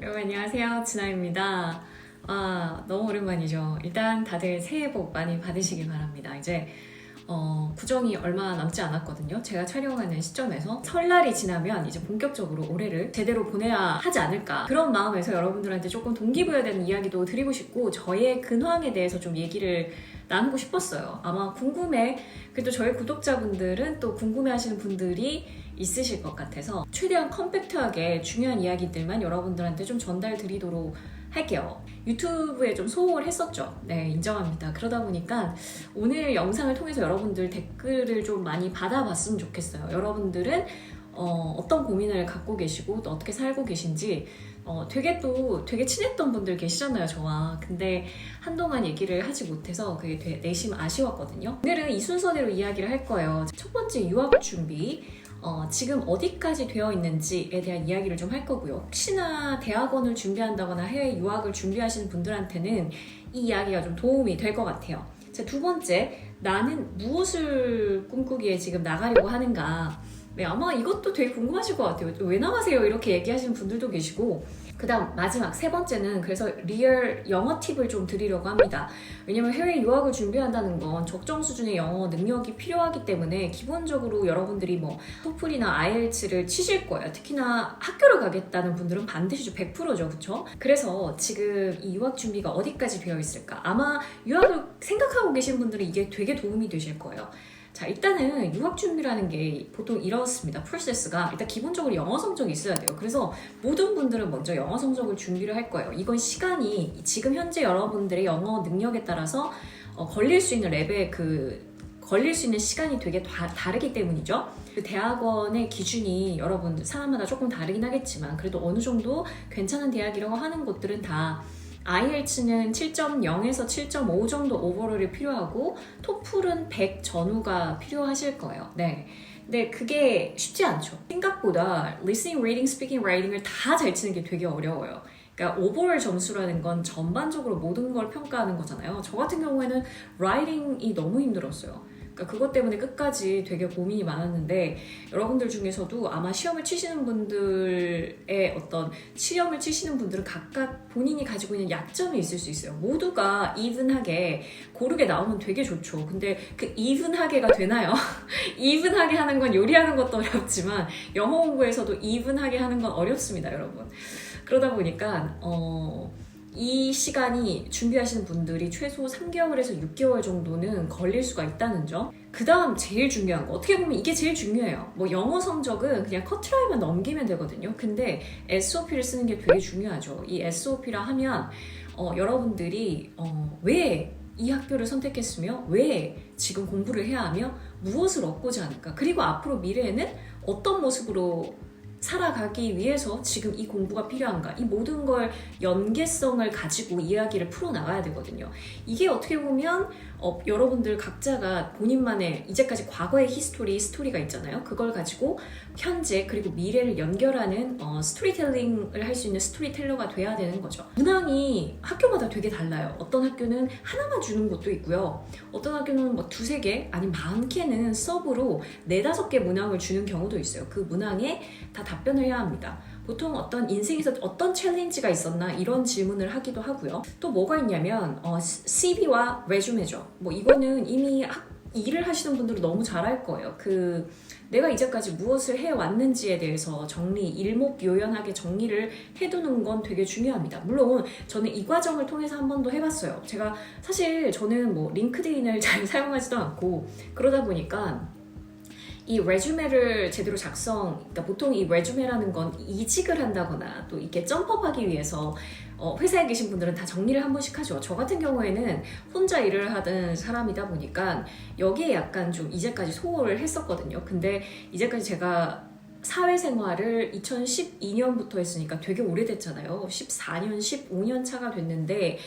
여러분 안녕하세요. 진아입니다. 너무 오랜만이죠. 일단 다들 새해 복 많이 받으시길 바랍니다. 이제 구정이 얼마 남지 않았거든요. 제가 촬영하는 시점에서 설날이 지나면 이제 본격적으로 올해를 제대로 보내야 하지 않을까. 그런 마음에서 여러분들한테 조금 동기부여되는 이야기도 드리고 싶고 저의 근황에 대해서 좀 얘기를 나누고 싶었어요. 아마 그래도 저희 구독자분들은 또 궁금해하시는 분들이 있으실 것 같아서 최대한 컴팩트하게 중요한 이야기들만 여러분들한테 좀 전달 드리도록 할게요. 유튜브에 좀 소홀 했었죠. 네, 인정합니다. 그러다 보니까 오늘 영상을 통해서 여러분들 댓글을 좀 많이 받아봤으면 좋겠어요. 여러분들은 어떤 고민을 갖고 계시고 또 어떻게 살고 계신지 되게 친했던 분들 계시잖아요, 저와. 근데 한동안 얘기를 하지 못해서 그게 되게 내심 아쉬웠거든요. 오늘은 이 순서대로 이야기를 할 거예요. 첫 번째, 유학 준비. 지금 어디까지 되어 있는지에 대한 이야기를 좀 할 거고요. 혹시나 대학원을 준비한다거나 해외 유학을 준비하시는 분들한테는 이 이야기가 좀 도움이 될 것 같아요. 자, 두 번째, 나는 무엇을 꿈꾸기에 지금 나가려고 하는가. 네, 아마 이것도 되게 궁금하실 것 같아요. 왜 나가세요? 이렇게 얘기하시는 분들도 계시고, 그 다음 마지막 세 번째는 그래서 리얼 영어 팁을 좀 드리려고 합니다. 왜냐면 해외 유학을 준비한다는 건 적정 수준의 영어 능력이 필요하기 때문에 기본적으로 여러분들이 뭐 토플이나 아이엘츠를 치실 거예요. 특히나 학교를 가겠다는 분들은 반드시 100%죠, 그쵸? 그래서 지금 이 유학 준비가 어디까지 되어 있을까? 아마 유학을 생각하고 계신 분들은 이게 되게 도움이 되실 거예요. 자, 일단은 유학 준비라는 게 보통 이렇습니다. 프로세스가 일단 기본적으로 영어 성적이 있어야 돼요. 그래서 모든 분들은 먼저 영어 성적을 준비를 할 거예요. 이건 시간이 지금 현재 여러분들의 영어 능력에 따라서 걸릴 수 있는 걸릴 수 있는 시간이 되게 다르기 때문이죠. 그 대학원의 기준이 여러분 사람마다 조금 다르긴 하겠지만 그래도 어느 정도 괜찮은 대학이라고 하는 곳들은 다 IELTS는 7.0에서 7.5 정도 오버롤이 필요하고 토플은 100 전후가 필요하실 거예요. 네. 근데 그게 쉽지 않죠. 생각보다 listening, reading, speaking, writing을 다 잘 치는 게 되게 어려워요. 그러니까 오버롤 점수라는 건 전반적으로 모든 걸 평가하는 거잖아요. 저 같은 경우에는 writing이 너무 힘들었어요. 그러니까 그것 때문에 끝까지 되게 고민이 많았는데 여러분들 중에서도 아마 시험을 치시는 분들은 각각 본인이 가지고 있는 약점이 있을 수 있어요. 모두가 이븐하게 고르게 나오면 되게 좋죠. 근데 그 이븐하게가 되나요? 이븐하게 하는 건 요리하는 것도 어렵지만 영어 공부에서도 이븐하게 하는 건 어렵습니다, 여러분. 그러다 보니까 이 시간이 준비하시는 분들이 최소 3개월에서 6개월 정도는 걸릴 수가 있다는 점. 그 다음 제일 중요한 거, 어떻게 보면 이게 제일 중요해요. 뭐 영어 성적은 그냥 커트라인만 넘기면 되거든요. 근데 SOP를 쓰는 게 되게 중요하죠. 이 SOP라 하면 여러분들이 왜 이 학교를 선택했으며 왜 지금 공부를 해야 하며 무엇을 얻고자 하는가, 그리고 앞으로 미래에는 어떤 모습으로 살아가기 위해서 지금 이 공부가 필요한가, 이 모든 걸 연계성을 가지고 이야기를 풀어나가야 되거든요. 이게 어떻게 보면 여러분들 각자가 본인만의 이제까지 과거의 스토리가 있잖아요. 그걸 가지고 현재 그리고 미래를 연결하는 스토리텔링을 할 수 있는 스토리텔러가 돼야 되는 거죠. 문항이 학교마다 되게 달라요. 어떤 학교는 하나만 주는 곳도 있고요. 어떤 학교는 뭐 2-3개 아니면 많게는 서브로 4-5개 문항을 주는 경우도 있어요. 그 문항에 다 답변을 해야 합니다. 보통 어떤 인생에서 어떤 챌린지가 있었나 이런 질문을 하기도 하고요. 또 뭐가 있냐면 CV와 레주메죠. 뭐 이거는 이미 일을 하시는 분들은 너무 잘 알 거예요. 내가 이제까지 무엇을 해왔는지에 대해서 일목요연하게 정리를 해두는 건 되게 중요합니다. 물론 저는 이 과정을 통해서 한 번도 해봤어요. 저는 뭐 링크드인을 잘 사용하지도 않고 그러다 보니까 이 레주메를 제대로 그러니까 보통 이 레주메라는 건 이직을 한다거나 또 이렇게 점프업하기 위해서 회사에 계신 분들은 다 정리를 한 번씩 하죠. 저 같은 경우에는 혼자 일을 하던 사람이다 보니까 여기에 약간 좀 이제까지 소홀을 했었거든요. 근데 이제까지 제가 사회생활을 2012년부터 했으니까 되게 오래됐잖아요. 14년, 15년 차가 됐는데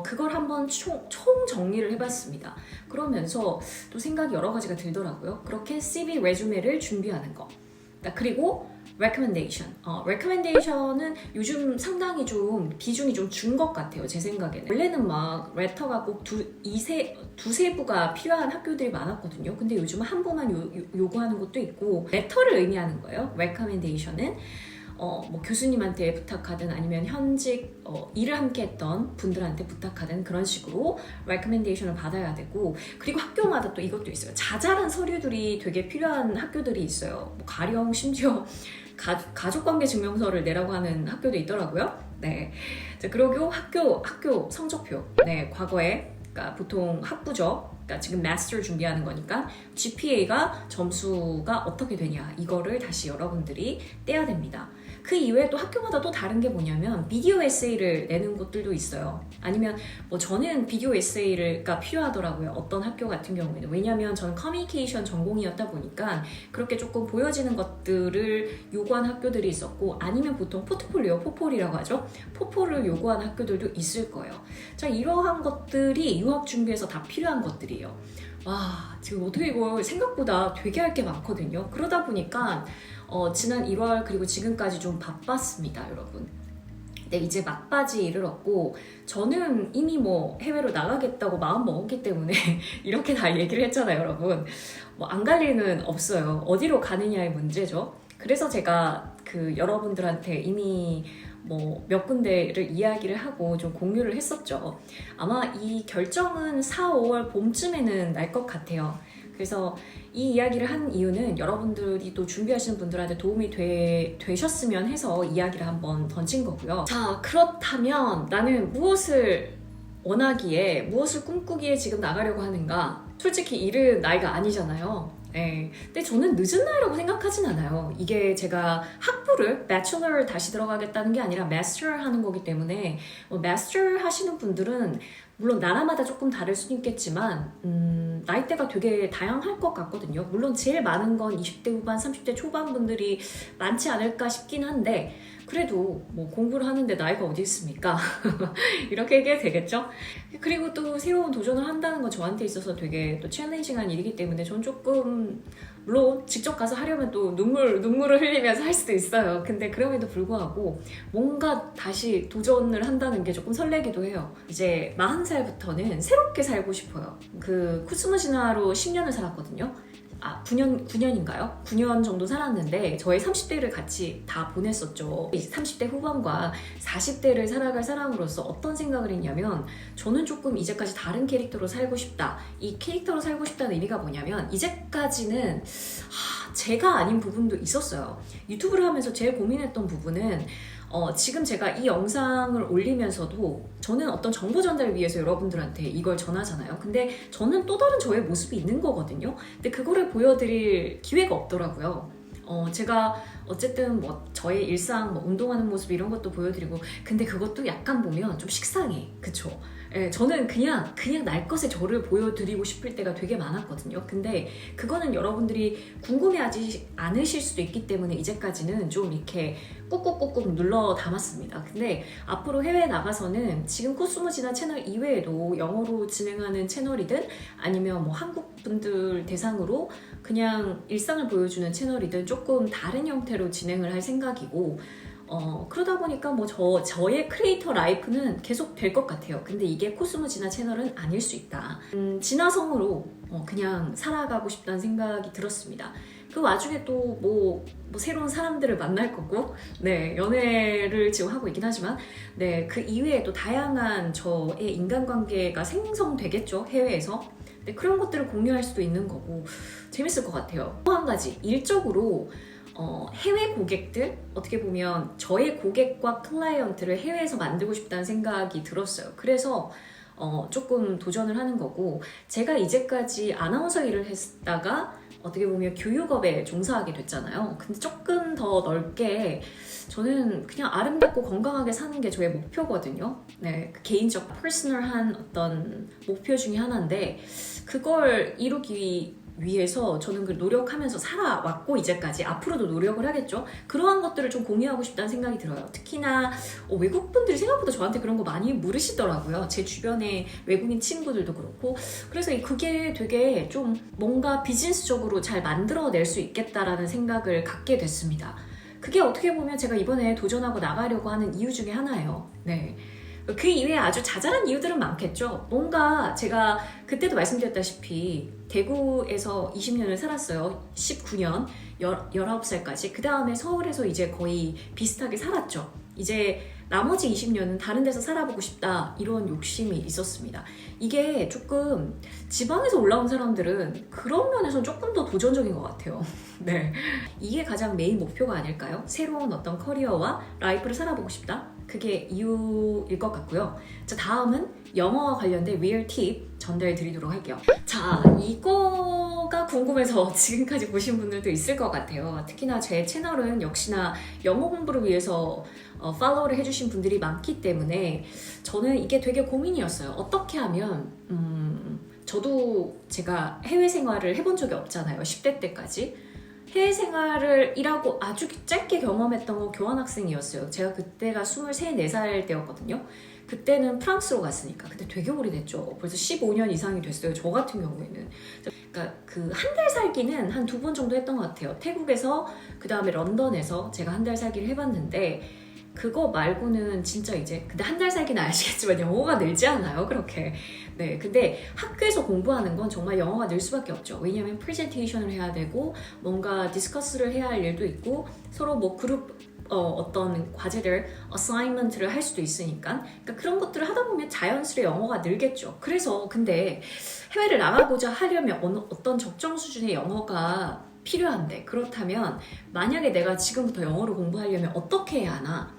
그걸 한번 총 정리를 해봤습니다. 그러면서 또 생각이 여러 가지가 들더라고요. 그렇게 CV 레주메를 준비하는 거. 그리고 recommendation은 요즘 상당히 좀 비중이 좀 준 것 같아요, 제 생각에는. 원래는 막 레터가 꼭 두세 부가 필요한 학교들이 많았거든요. 근데 요즘은 한 부만 요구하는 곳도 있고, 레터를 의미하는 거예요, recommendation은. 뭐 교수님한테 부탁하든 아니면 현직 일을 함께 했던 분들한테 부탁하든 그런 식으로 recommendation을 받아야 되고, 그리고 학교마다 또 이것도 있어요. 자잘한 서류들이 되게 필요한 학교들이 있어요. 뭐 가령 심지어 가족관계 증명서를 내라고 하는 학교도 있더라고요. 네. 그리고 학교 성적표. 네, 과거에 그러니까 보통 학부죠. 그러니까 지금 마스터 준비하는 거니까 GPA가 점수가 어떻게 되냐, 이거를 다시 여러분들이 떼야 됩니다. 그 이외에 또 학교마다 또 다른 게 뭐냐면 비디오 에세이를 내는 곳들도 있어요. 아니면 뭐 저는 비디오 에세이가 필요하더라고요. 어떤 학교 같은 경우에는. 왜냐면 저는 커뮤니케이션 전공이었다 보니까 그렇게 조금 보여지는 것들을 요구한 학교들이 있었고, 아니면 보통 포트폴리오, 포폴이라고 하죠. 포폴을 요구한 학교들도 있을 거예요. 자, 이러한 것들이 유학 준비에서 다 필요한 것들이에요. 와, 지금 어떻게 이거 생각보다 되게 할 게 많거든요. 그러다 보니까 지난 1월 그리고 지금까지 좀 바빴습니다, 여러분. 네, 이제 막바지에 이르렀고, 저는 이미 뭐 해외로 나가겠다고 마음 먹었기 때문에 이렇게 다 얘기를 했잖아요, 여러분. 뭐 안 갈 리는 없어요. 어디로 가느냐의 문제죠. 그래서 제가 여러분들한테 이미 뭐 몇 군데를 이야기를 하고 좀 공유를 했었죠. 아마 이 결정은 4, 5월 봄쯤에는 날 것 같아요. 그래서 이 이야기를 한 이유는 여러분들이 또 준비하시는 분들한테 도움이 되셨으면 해서 이야기를 한번 던진 거고요. 자, 그렇다면 나는 무엇을 원하기에, 무엇을 꿈꾸기에 지금 나가려고 하는가? 솔직히 이른 나이가 아니잖아요. 네. 근데 저는 늦은 나이라고 생각하진 않아요. 이게 제가 학부를, 배추러를 다시 들어가겠다는 게 아니라 마스터를 하는 거기 때문에, 마스터를 하시는 분들은 물론 나라마다 조금 다를 수는 있겠지만 나이대가 되게 다양할 것 같거든요. 물론 제일 많은 건 20대 후반, 30대 초반 분들이 많지 않을까 싶긴 한데, 그래도 뭐 공부를 하는데 나이가 어디 있습니까? 이렇게 얘기해도 되겠죠? 그리고 또 새로운 도전을 한다는 건 저한테 있어서 되게 또 챌린징한 일이기 때문에 전 조금, 물론 직접 가서 하려면 또 눈물을 흘리면서 할 수도 있어요. 근데 그럼에도 불구하고 뭔가 다시 도전을 한다는 게 조금 설레기도 해요. 이제 40살부터는 새롭게 살고 싶어요. 쿠스무 진화로 10년을 살았거든요. 9년인가요? 9년 정도 살았는데 저의 30대를 같이 다 보냈었죠. 30대 후반과 40대를 살아갈 사람으로서 어떤 생각을 했냐면, 저는 조금 이제까지 다른 캐릭터로 살고 싶다. 이 캐릭터로 살고 싶다는 의미가 뭐냐면, 이제까지는 제가 아닌 부분도 있었어요. 유튜브를 하면서 제일 고민했던 부분은 지금 제가 이 영상을 올리면서도 저는 어떤 정보 전달을 위해서 여러분들한테 이걸 전하잖아요. 근데 저는 또 다른 저의 모습이 있는 거거든요. 근데 그거를 보여드릴 기회가 없더라고요. 제가 어쨌든 뭐 저의 일상, 뭐 운동하는 모습 이런 것도 보여드리고, 근데 그것도 약간 보면 좀 식상해. 그쵸? 예, 저는 그냥 날 것의 저를 보여드리고 싶을 때가 되게 많았거든요. 근데 그거는 여러분들이 궁금해하지 않으실 수도 있기 때문에 이제까지는 좀 이렇게 꾹꾹꾹꾹 눌러 담았습니다. 근데 앞으로 해외에 나가서는 지금 코스모 진화 채널 이외에도 영어로 진행하는 채널이든 아니면 뭐 한국 분들 대상으로 그냥 일상을 보여주는 채널이든 조금 다른 형태로 진행을 할 생각이고, 그러다 보니까 뭐 저의 크리에이터 라이프는 계속 될 것 같아요. 근데 이게 코스모 진화 채널은 아닐 수 있다. 진화성으로 그냥 살아가고 싶다는 생각이 들었습니다. 그 와중에 또 뭐 새로운 사람들을 만날 거고, 네, 연애를 지금 하고 있긴 하지만, 네, 그 이외에 또 다양한 저의 인간관계가 생성되겠죠, 해외에서. 네, 그런 것들을 공유할 수도 있는 거고 재밌을 것 같아요. 또 한 가지, 일적으로 해외 고객들, 어떻게 보면 저의 고객과 클라이언트를 해외에서 만들고 싶다는 생각이 들었어요. 그래서 조금 도전을 하는 거고, 제가 이제까지 아나운서 일을 했다가 어떻게 보면 교육업에 종사하게 됐잖아요. 근데 조금 더 넓게 저는 그냥 아름답고 건강하게 사는 게 저의 목표거든요. 네, 개인적, 퍼스널한 어떤 목표 중에 하나인데, 그걸 이루기 위해서 저는 그 노력하면서 살아왔고, 이제까지 앞으로도 노력을 하겠죠. 그러한 것들을 좀 공유하고 싶다는 생각이 들어요. 특히나 외국분들이 생각보다 저한테 그런 거 많이 물으시더라고요. 제 주변에 외국인 친구들도 그렇고. 그래서 그게 되게 좀 뭔가 비즈니스적으로 잘 만들어낼 수 있겠다라는 생각을 갖게 됐습니다. 그게 어떻게 보면 제가 이번에 도전하고 나가려고 하는 이유 중에 하나예요. 네. 그 이외에 아주 자잘한 이유들은 많겠죠. 뭔가 제가 그때도 말씀드렸다시피 대구에서 20년을 살았어요. 19년, 19살까지. 그 다음에 서울에서 이제 거의 비슷하게 살았죠. 이제 나머지 20년은 다른 데서 살아보고 싶다, 이런 욕심이 있었습니다. 이게 조금 지방에서 올라온 사람들은 그런 면에서 조금 더 도전적인 것 같아요. 네, 이게 가장 메인 목표가 아닐까요? 새로운 어떤 커리어와 라이프를 살아보고 싶다, 그게 이유일 것 같고요. 자, 다음은 영어와 관련된 리얼 팁 전달해 드리도록 할게요. 자, 이거가 궁금해서 지금까지 보신 분들도 있을 것 같아요. 특히나 제 채널은 역시나 영어 공부를 위해서 팔로우를 해주신 분들이 많기 때문에 저는 이게 되게 고민이었어요. 어떻게 하면 저도 제가 해외 생활을 해본 적이 없잖아요. 10대 때까지. 해외 생활을 일하고 아주 짧게 경험했던 건 교환학생이었어요. 제가 그때가 23, 4살 때였거든요. 그때는 프랑스로 갔으니까. 그때 되게 오래됐죠. 벌써 15년 이상이 됐어요. 저 같은 경우에는. 그러니까 그 한 달 살기는 한 2번 정도 했던 것 같아요. 태국에서, 그 다음에 런던에서 제가 한 달 살기를 해봤는데, 그거 말고는 진짜 이제, 근데 한 달 살기는 아시겠지만 영어가 늘지 않아요, 그렇게. 네, 근데 학교에서 공부하는 건 정말 영어가 늘 수밖에 없죠. 왜냐면 프레젠테이션을 해야 되고, 뭔가 디스커스를 해야 할 일도 있고, 서로 뭐 그룹 어떤 과제들, 어사이먼트를 할 수도 있으니까. 그러니까 그런 것들을 하다 보면 자연스레 영어가 늘겠죠. 그래서 근데 해외를 나가고자 하려면 어떤 적정 수준의 영어가 필요한데, 그렇다면 만약에 내가 지금부터 영어를 공부하려면 어떻게 해야 하나?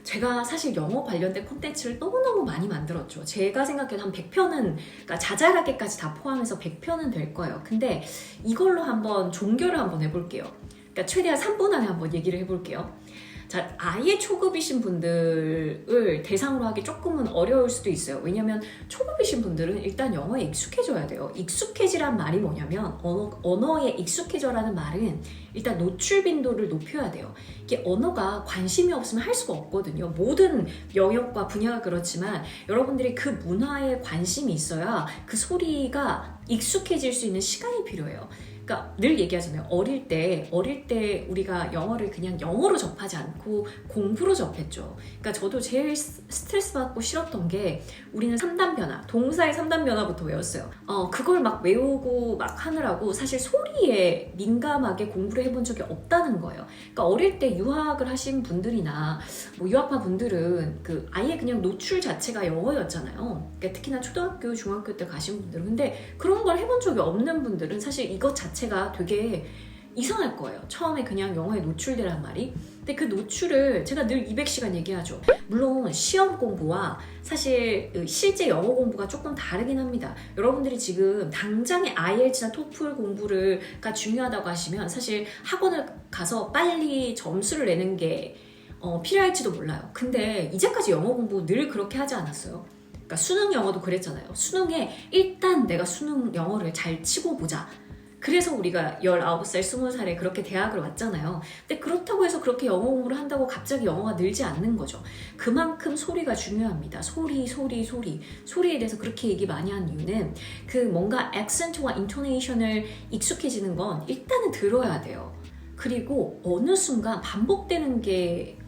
제가 사실 영어 관련된 콘텐츠를 너무너무 많이 만들었죠. 제가 생각해도 한 100편은, 그러니까 자잘하게까지 다 포함해서 100편은 될 거예요. 근데 이걸로 한번 종결을 한번 해볼게요. 그러니까 최대한 3분 안에 한번 얘기를 해볼게요. 자, 아예 초급이신 분들을 대상으로 하기 조금은 어려울 수도 있어요. 왜냐면 초급이신 분들은 일단 영어에 익숙해져야 돼요. 익숙해지란 말이 뭐냐면, 언어에 익숙해져라는 말은 일단 노출 빈도를 높여야 돼요. 이게 언어가 관심이 없으면 할 수가 없거든요. 모든 영역과 분야가 그렇지만 여러분들이 그 문화에 관심이 있어야 그 소리가 익숙해질 수 있는 시간이 필요해요. 그러니까 늘 얘기하잖아요. 어릴 때 우리가 영어를 그냥 영어로 접하지 않고 공부로 접했죠. 그러니까 저도 제일 스트레스 받고 싫었던 게, 우리는 3단 변화, 동사의 3단 변화부터 외웠어요. 그걸 막 외우고 막 하느라고 사실 소리에 민감하게 공부를 해본 적이 없다는 거예요. 그러니까 어릴 때 유학을 하신 분들이나 뭐 유학파 분들은 그 아예 그냥 노출 자체가 영어였잖아요. 그러니까 특히나 초등학교, 중학교 때 가신 분들은. 근데 그런 걸 해본 적이 없는 분들은 사실 이것 자체가 되게 이상할 거예요. 처음에 그냥 영어에 노출되란 말이. 근데 그 노출을 제가 늘 200시간 얘기하죠. 물론 시험 공부와 사실 실제 영어 공부가 조금 다르긴 합니다. 여러분들이 지금 당장의 IELTS나 토플 공부가 중요하다고 하시면 사실 학원을 가서 빨리 점수를 내는 게 필요할지도 몰라요. 근데 이제까지 영어 공부 늘 그렇게 하지 않았어요. 그러니까 수능 영어도 그랬잖아요. 수능에 일단 내가 수능 영어를 잘 치고 보자. 그래서 우리가 19살, 20살에 그렇게 대학을 왔잖아요. 근데 그렇다고 해서 그렇게 영어 공부를 한다고 갑자기 영어가 늘지 않는 거죠. 그만큼 소리가 중요합니다. 소리에 대해서 그렇게 얘기 많이 하는 이유는, 그 뭔가 액센트와 인토네이션을 익숙해지는 건 일단은 들어야 돼요. 그리고 어느 순간 반복되는 게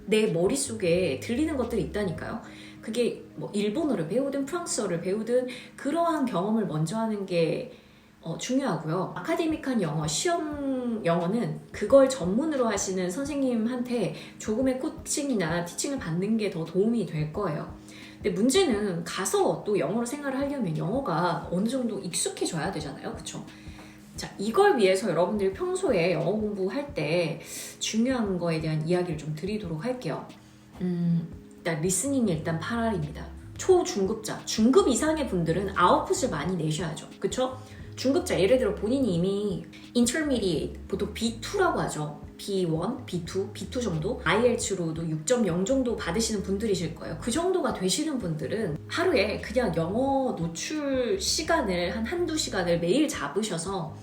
내 머릿속에 들리는 것들이 있다니까요. 그게 뭐 일본어를 배우든 프랑스어를 배우든 그러한 경험을 먼저 하는 게 중요하고요. 아카데믹한 영어, 시험 영어는 그걸 전문으로 하시는 선생님한테 조금의 코칭이나 티칭을 받는 게 더 도움이 될 거예요. 근데 문제는 가서 또 영어로 생활을 하려면 영어가 어느 정도 익숙해져야 되잖아요. 그쵸? 자, 이걸 위해서 여러분들이 평소에 영어 공부할 때 중요한 거에 대한 이야기를 좀 드리도록 할게요. 일단 리스닝이 일단 8알입니다. 초중급자, 중급 이상의 분들은 아웃풋을 많이 내셔야죠. 그쵸? 중급자, 예를 들어 본인이 이미 intermediate, 보통 B2라고 하죠. B1, B2, B2 정도? IELTS로도 6.0 정도 받으시는 분들이실 거예요. 그 정도가 되시는 분들은 하루에 그냥 영어 노출 시간을 한두 시간을 매일 잡으셔서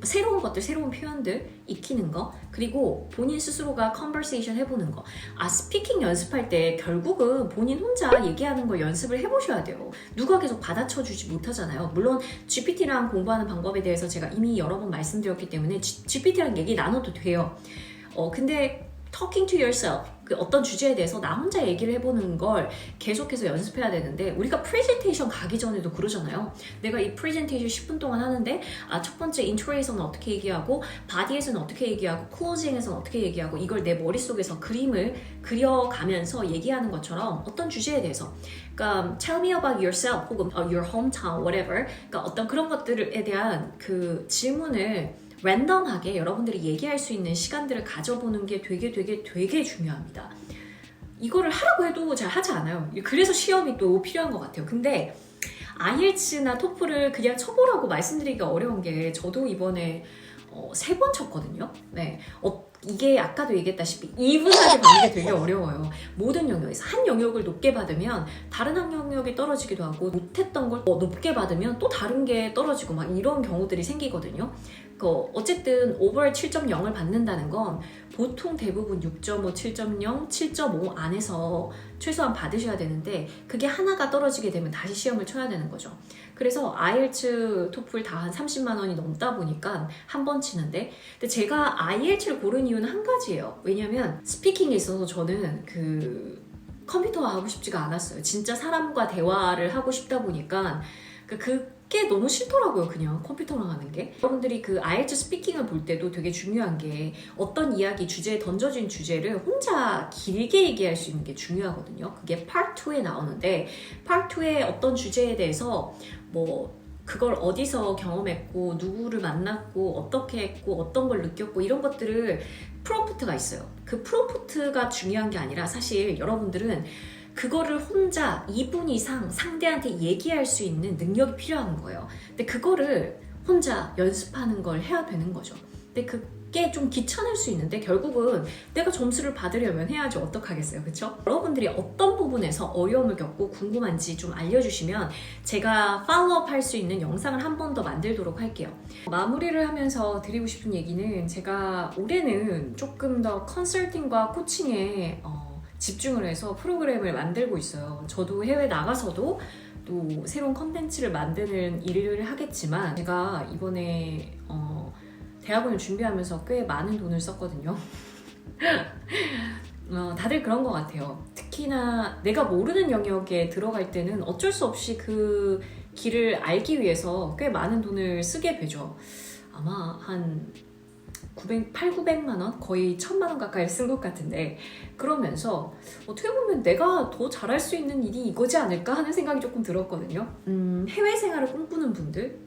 새로운 것들, 새로운 표현들 익히는 거, 그리고 본인 스스로가 컨버세이션 해보는 거. 스피킹 연습할 때 결국은 본인 혼자 얘기하는 걸 연습을 해보셔야 돼요. 누가 계속 받아쳐주지 못하잖아요. 물론 GPT랑 공부하는 방법에 대해서 제가 이미 여러 번 말씀드렸기 때문에 GPT랑 얘기 나눠도 돼요. 근데 talking to yourself, 그 어떤 주제에 대해서 나 혼자 얘기를 해보는 걸 계속해서 연습해야 되는데 우리가 프레젠테이션 가기 전에도 그러잖아요. 내가 이 프레젠테이션 10분 동안 하는데 첫 번째 인트로에서는 어떻게 얘기하고 바디에서는 어떻게 얘기하고 클로징에서는 어떻게 얘기하고 이걸 내 머릿속에서 그림을 그려가면서 얘기하는 것처럼 어떤 주제에 대해서 그러니까 tell me about yourself 혹은 your hometown, whatever 그러니까 어떤 그런 것들에 대한 그 질문을 랜덤하게 여러분들이 얘기할 수 있는 시간들을 가져보는 게 되게 중요합니다. 이거를 하라고 해도 잘 하지 않아요. 그래서 시험이 또 필요한 것 같아요. 근데 IELTS나 토플을 그냥 쳐보라고 말씀드리기가 어려운 게 저도 이번에 3번 쳤거든요. 네. 이게 아까도 얘기했다시피 이분하게 받는 게 되게 어려워요. 모든 영역에서 한 영역을 높게 받으면 다른 한 영역이 떨어지기도 하고 못했던 걸 높게 받으면 또 다른 게 떨어지고 막 이런 경우들이 생기거든요. 어쨌든 오버all 7.0을 받는다는 건 보통 대부분 6.5, 7.0, 7.5 안에서 최소한 받으셔야 되는데 그게 하나가 떨어지게 되면 다시 시험을 쳐야 되는 거죠. 그래서 IELTS, 토플 다 한 30만 원이 넘다 보니까 한 번 치는데 근데 제가 IELTS를 고른 이유는 한 가지예요. 왜냐면 스피킹에 있어서 저는 컴퓨터화 하고 싶지가 않았어요. 진짜 사람과 대화를 하고 싶다 보니까 그게 너무 싫더라고요. 그냥 컴퓨터랑 하는 게. 여러분들이 그 IELTS 스피킹을 볼 때도 되게 중요한 게 어떤 이야기 주제에 던져진 주제를 혼자 길게 얘기할 수 있는 게 중요하거든요. 그게 Part 2에 나오는데 Part 2의 어떤 주제에 대해서 그걸 어디서 경험했고 누구를 만났고 어떻게 했고 어떤 걸 느꼈고 이런 것들을 프롬프트가 있어요. 그 프롬프트가 중요한 게 아니라 사실 여러분들은 그거를 혼자 2분 이상 상대한테 얘기할 수 있는 능력이 필요한 거예요. 근데 그거를 혼자 연습하는 걸 해야 되는 거죠. 근데 그게 좀 귀찮을 수 있는데 결국은 내가 점수를 받으려면 해야지 어떡하겠어요. 그쵸? 여러분들이 어떤 부분에서 어려움을 겪고 궁금한지 좀 알려주시면 제가 팔로우업 할 수 있는 영상을 한 번 더 만들도록 할게요. 마무리를 하면서 드리고 싶은 얘기는 제가 올해는 조금 더 컨설팅과 코칭에 집중을 해서 프로그램을 만들고 있어요. 저도 해외 나가서도 또 새로운 컨텐츠를 만드는 일을 하겠지만 제가 이번에 대학원을 준비하면서 꽤 많은 돈을 썼거든요. 다들 그런 것 같아요. 특히나 내가 모르는 영역에 들어갈 때는 어쩔 수 없이 그 길을 알기 위해서 꽤 많은 돈을 쓰게 되죠. 아마 한 900만 원? 거의 1000만 원 가까이 쓴 것 같은데 그러면서 어떻게 보면 내가 더 잘할 수 있는 일이 이거지 않을까 하는 생각이 조금 들었거든요. 해외 생활을 꿈꾸는 분들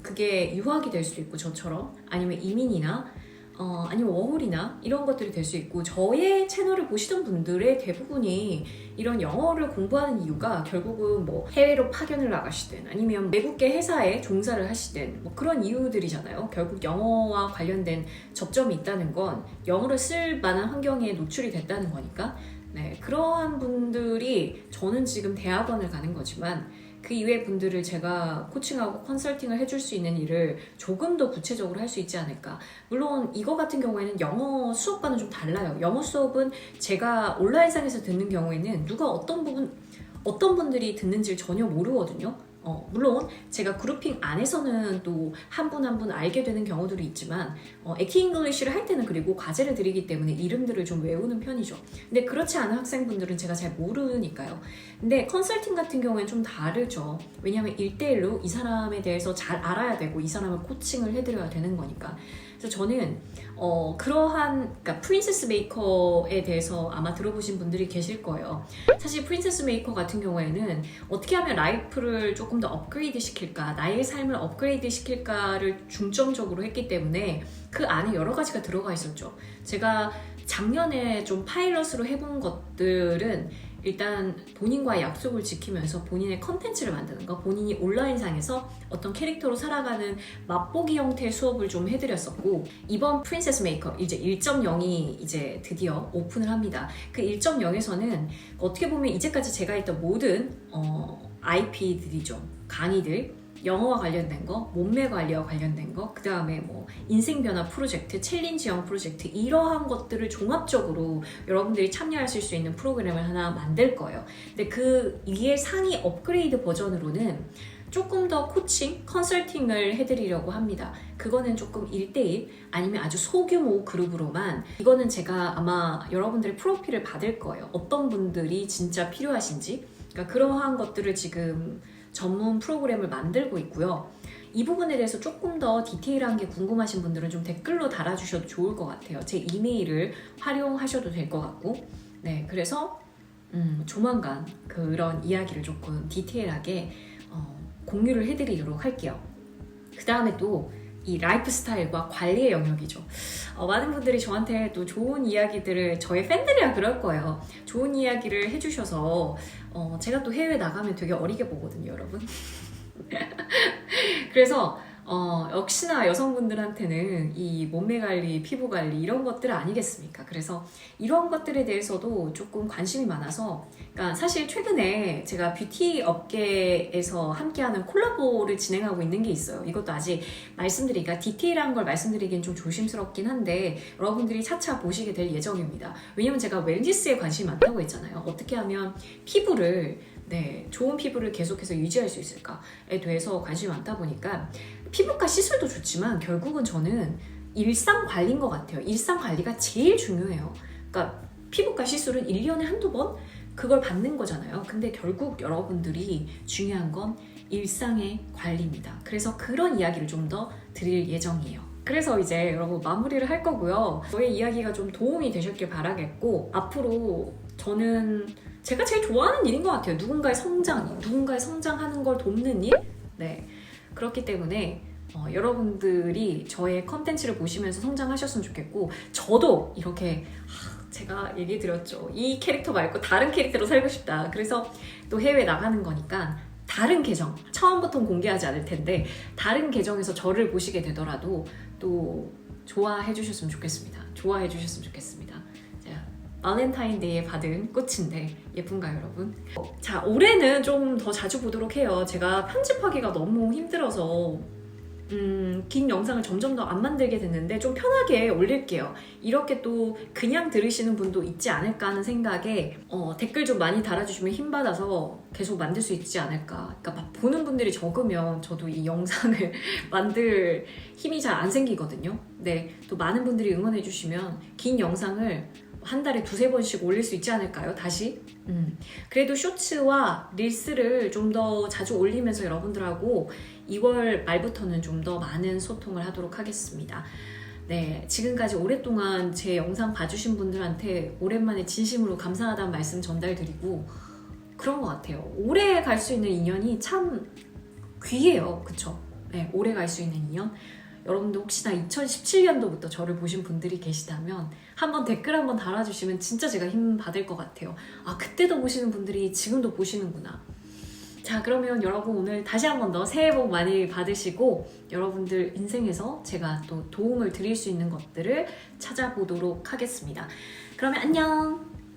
그게 유학이 될 수도 있고 저처럼 아니면 이민이나 아니면 워홀이나 이런 것들이 될 수 있고 저의 채널을 보시던 분들의 대부분이 이런 영어를 공부하는 이유가 결국은 해외로 파견을 나가시든 아니면 외국계 회사에 종사를 하시든 그런 이유들이잖아요. 결국 영어와 관련된 접점이 있다는 건 영어를 쓸 만한 환경에 노출이 됐다는 거니까 네, 그러한 분들이 저는 지금 대학원을 가는 거지만 그 이외의 분들을 제가 코칭하고 컨설팅을 해줄 수 있는 일을 조금 더 구체적으로 할 수 있지 않을까. 물론 이거 같은 경우에는 영어 수업과는 좀 달라요. 영어 수업은 제가 온라인상에서 듣는 경우에는 누가 어떤 분들이 듣는지를 전혀 모르거든요. 물론 제가 그룹핑 안에서는 또 한 분 한 분 알게 되는 경우들이 있지만 액팅 잉글리시를 할 때는 그리고 과제를 드리기 때문에 이름들을 좀 외우는 편이죠. 근데 그렇지 않은 학생분들은 제가 잘 모르니까요. 근데 컨설팅 같은 경우에는 좀 다르죠. 왜냐하면 1대1로 이 사람에 대해서 잘 알아야 되고 이 사람을 코칭을 해드려야 되는 거니까. 그래서 저는 그러니까 프린세스 메이커에 대해서 아마 들어보신 분들이 계실 거예요. 사실 프린세스 메이커 같은 경우에는 어떻게 하면 라이프를 조금 더 업그레이드 시킬까, 나의 삶을 업그레이드 시킬까를 중점적으로 했기 때문에 그 안에 여러 가지가 들어가 있었죠. 제가 작년에 좀 파일럿으로 해본 것들은 일단 본인과의 약속을 지키면서 본인의 컨텐츠를 만드는 거, 본인이 온라인상에서 어떤 캐릭터로 살아가는 맛보기 형태의 수업을 좀 해드렸었고, 이번 프린세스 메이커 이제 1.0이 이제 드디어 오픈을 합니다. 그 1.0에서는 어떻게 보면 이제까지 제가 했던 모든 IP들이죠. 강의들, 영어와 관련된 거, 몸매 관리와 관련된 거, 그 다음에 인생 변화 프로젝트, 챌린지형 프로젝트, 이러한 것들을 종합적으로 여러분들이 참여하실 수 있는 프로그램을 하나 만들 거예요. 근데 이게 상위 업그레이드 버전으로는 조금 더 코칭, 컨설팅을 해드리려고 합니다. 그거는 조금 1대1 아니면 아주 소규모 그룹으로만, 이거는 제가 아마 여러분들의 프로필을 받을 거예요. 어떤 분들이 진짜 필요하신지. 그러니까 그러한 것들을 지금 전문 프로그램을 만들고 있고요. 이 부분에 대해서 조금 더 디테일한 게 궁금하신 분들은 좀 댓글로 달아주셔도 좋을 것 같아요. 제 이메일을 활용하셔도 될 것 같고. 네, 그래서 조만간 그런 이야기를 조금 디테일하게 공유를 해드리도록 할게요. 그 다음에 또 이 라이프 스타일과 관리의 영역이죠. 많은 분들이 저한테 또 좋은 이야기들을, 저의 팬들이라 그럴 거예요. 좋은 이야기를 해주셔서 제가 또 해외 나가면 되게 어리게 보거든요, 여러분. 그래서 역시나 여성분들한테는 이 몸매 관리, 피부 관리 이런 것들 아니겠습니까? 그래서 이런 것들에 대해서도 조금 관심이 많아서, 그러니까 사실 최근에 제가 뷰티 업계에서 함께하는 콜라보를 진행하고 있는 게 있어요. 이것도 아직 말씀드리기가, 디테일한 걸 말씀드리기엔 좀 조심스럽긴 한데 여러분들이 차차 보시게 될 예정입니다. 왜냐면 제가 웰니스에 관심이 많다고 했잖아요. 어떻게 하면 피부를, 좋은 피부를 계속해서 유지할 수 있을까에 대해서 관심이 많다 보니까 피부과 시술도 좋지만 결국은 저는 일상 관리인 것 같아요. 일상 관리가 제일 중요해요. 그러니까 피부과 시술은 1년에 한두 번 그걸 받는 거잖아요. 근데 결국 여러분들이 중요한 건 일상의 관리입니다. 그래서 그런 이야기를 좀 더 드릴 예정이에요. 그래서 이제 여러분 마무리를 할 거고요. 저의 이야기가 좀 도움이 되셨길 바라겠고, 앞으로 저는 제가 제일 좋아하는 일인 것 같아요. 누군가의 성장하는 걸 돕는 일? 네. 그렇기 때문에 여러분들이 저의 컨텐츠를 보시면서 성장하셨으면 좋겠고, 저도 이렇게 제가 얘기 드렸죠. 이 캐릭터 말고 다른 캐릭터로 살고 싶다. 그래서 또 해외 나가는 거니까 다른 계정, 처음부터는 공개하지 않을 텐데 다른 계정에서 저를 보시게 되더라도 또 좋아해 주셨으면 좋겠습니다. 좋아해 주셨으면 좋겠습니다. 발렌타인데이에 받은 꽃인데 예쁜가요, 여러분? 자, 올해는 좀 더 자주 보도록 해요. 제가 편집하기가 너무 힘들어서 긴 영상을 점점 더 안 만들게 됐는데 좀 편하게 올릴게요. 이렇게 또 그냥 들으시는 분도 있지 않을까 하는 생각에 댓글 좀 많이 달아주시면 힘받아서 계속 만들 수 있지 않을까. 그러니까 막 보는 분들이 적으면 저도 이 영상을 만들 힘이 잘 안 생기거든요. 네, 또 많은 분들이 응원해주시면 긴 영상을 한 달에 2-3번씩 올릴 수 있지 않을까요? 다시? 그래도 쇼츠와 릴스를 좀 더 자주 올리면서 여러분들하고 2월 말부터는 좀 더 많은 소통을 하도록 하겠습니다. 네, 지금까지 오랫동안 제 영상 봐주신 분들한테 오랜만에 진심으로 감사하다는 말씀 전달드리고 그런 것 같아요. 오래 갈 수 있는 인연이 참 귀해요. 그쵸? 네, 오래 갈 수 있는 인연. 여러분들 혹시나 2017년도부터 저를 보신 분들이 계시다면 한번 댓글 한번 달아주시면 진짜 제가 힘 받을 것 같아요. 아, 그때도 보시는 분들이 지금도 보시는구나. 자, 그러면 여러분 오늘 다시 한 번 더 새해 복 많이 받으시고 여러분들 인생에서 제가 또 도움을 드릴 수 있는 것들을 찾아보도록 하겠습니다. 그러면 안녕!